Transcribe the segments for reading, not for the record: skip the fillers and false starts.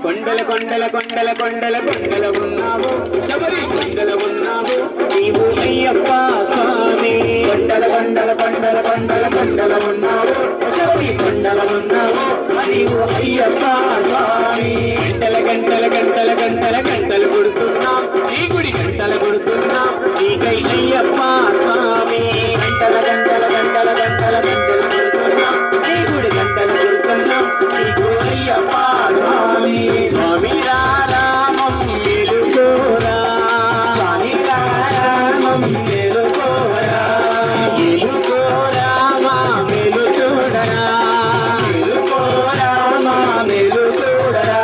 కొండల కొండల కొండల కొండల కొండల ఉన్నావు శబరి కొండల ఉన్నావు నీవు అయ్యప్ప స్వామి కొండల కొండల కొండల కొండల కొండల ఉన్నావు శబరి కొండల ఉన్నావు నీవు అయ్యప్ప స్వామి గంటల గంటల గంటల గంటల గంటలు కొడుతున్నాం నీ గుడి గంటలు కొడుతున్నాం నీకై అయ్యప్ప స్వామి గంటల గంటల గంటల గంటల గంటలు కొడుతున్నాం నీ గుడి గంటలు కొడుతున్నాం నీకు అయ్యప్ప స్వామి స్వామి రామం మెలుకోరా స్వామి రామం మెలుకోరా మెలుకోరా మా మెలు చూడరా మెలుకోరా మా మెలు చూడరా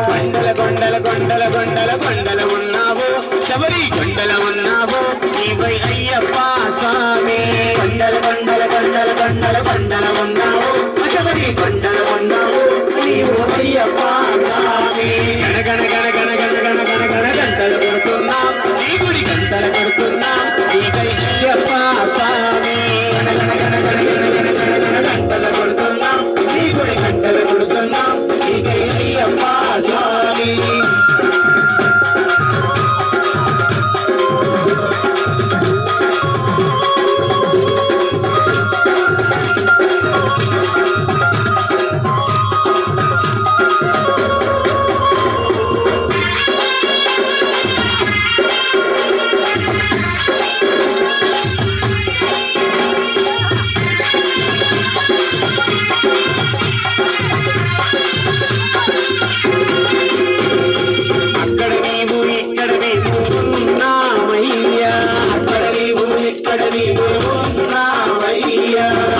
కొండల కొండల కొండల కొండల కొండల ఉన్నావు శబరి కొండల ఉన్నావు నీవై అయ్యప్ప స్వామి కొండల కొండల కొండల కొండల కొండల ఉన్నావు శబరి కొండల ఉన్నావు నీవు అయ్యప్ప స్వామి గణ గణ గణ గణ గణ గణ గణ గణ గంటలు కొడుతున్నాం నీ గుడి గంటలు కొడుతున్నాం నీకై అయ్యప్ప స్వామి గణ గణ గణ గణ గణ గణ గణ గణ గంటలు కొడుతున్నాం నీ గుడి గంటలు కొడుతున్నాం నీకై అయ్యప్ప స్వామి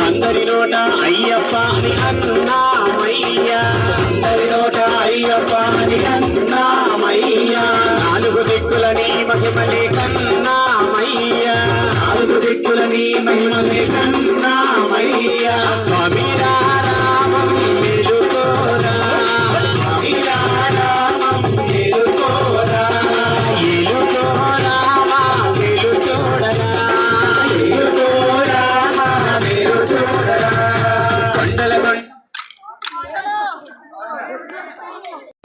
అందరి నోట అయ్యప్ప అని అన్నామయ్యా అందరి నోట అయ్యప్ప అని అన్నామయ్యా నాలుగు దిక్కులని మహిమలే కన్నామయ్యా నాలుగు దిక్కులని మహిమలే కన్నామయ్యా స్వామి రామం మెలుకోరా స్వామి రామం మెలుకోరా ఎలుకోరా మా మెలు చూడరా ఎలుకోరా మా మెలు చూడరా కొండల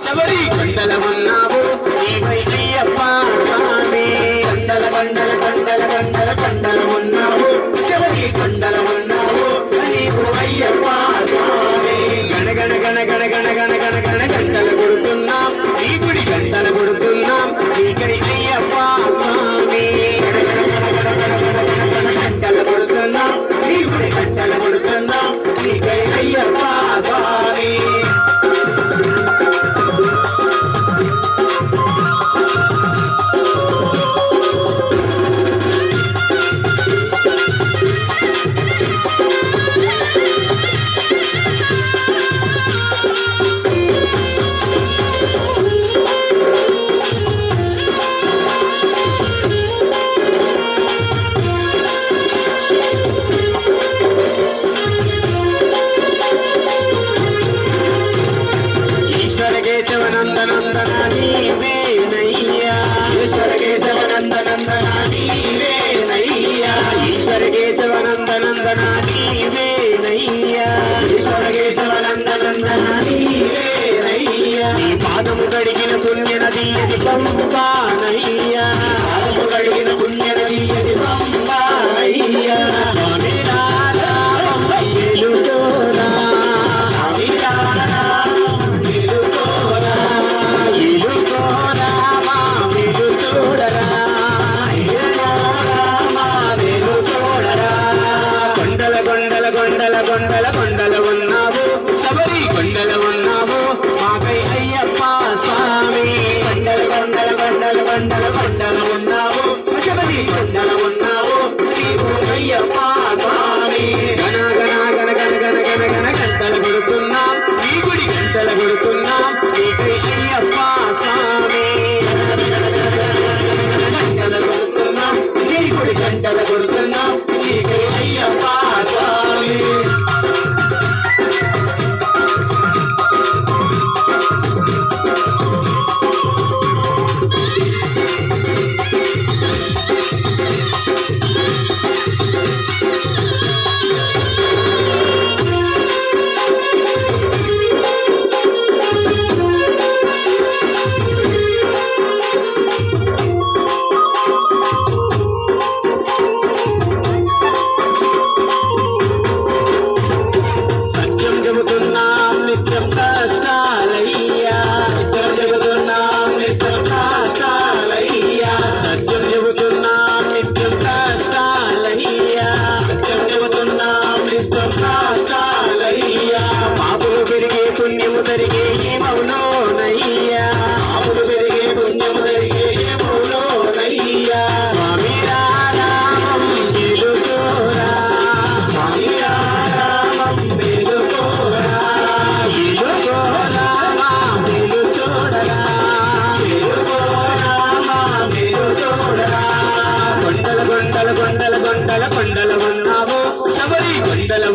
శబరి కొండల ఉన్నావు నీవై అయ్యప్ప స్వామి కొండల కొండల కొండల కొండల కొండల ఉన్నావు శబరి కొండల ఉన్నావు నీవు అయ్యప్ప స్వామి గణ గణ గణ గణ గణ గణ గణ గణ గంటలు కొడుతున్నాం నీ గుడి గంటలు కొడుతున్నాం నీకై అయ్యప్ప స్వామి గణ గణ గణ గణ గణ గణ గణ గణ గంటలు కొడుతున్నాం నీ గుడి గంటలు కొడుతున్నాం నీకై అయ్యప్ప స్వామి కేశవనందనందన నీవేనయ్యా ఈశ్వర కేశవనందనందన నీవేనయ్యా ఈశ్వర కేశవనందనందన నీవేనయ్యా ఈశ్వర కేశవనందనందన నీవేనయ్యా నీ పాదము గడిగిన పుణ్య నది అది పంపానయ్యా పాదము గడిగిన పుణ్య నది అది పంపానయ్యా స్వామి రామం మెలుకోరా స్వామి రామం మెలుకోరా ఎలుకోరా మా మెలు చూడరా ఎలుకోరా మా మెలు చూడరా కొండల కొండల కొండల కొండల కొండల ఉన్నావు శబరి కొండల ఉన్నావు మాకై అయ్యప్ప స్వామి కొండల కొండల కొండల కొండల కొండల ఉన్నావు శబరి కొండల ఉన్నావు నీవు అయ్యప్ప స్వామి గణ గణ గణ గణ గణ గణ గణ గంటలు కొడుతున్నాం నీ గుడి గంటలు కొడుతున్నాం నీకై అయ్యప్ప స్వామి గంటలు కొడుతున్నాం నీ గుడి గంటలు కొడుతున్నాం నీకై అయ్యప్ప స్వామి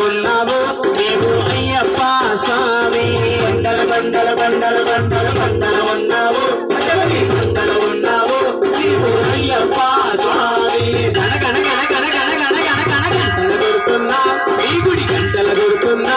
ఉన్నావు నీవు అయ్యప్ప స్వామి కొండల కొండల కొండల కొండల కొండల ఉన్నావు శబరి కొండల ఉన్నావు నీవు అయ్యప్ప స్వామి గణ గణ గణ గణ గణ గణ గణ గణ గంటలు కొడుతున్నా ఈ గుడి గంటలు కొడుతున్నా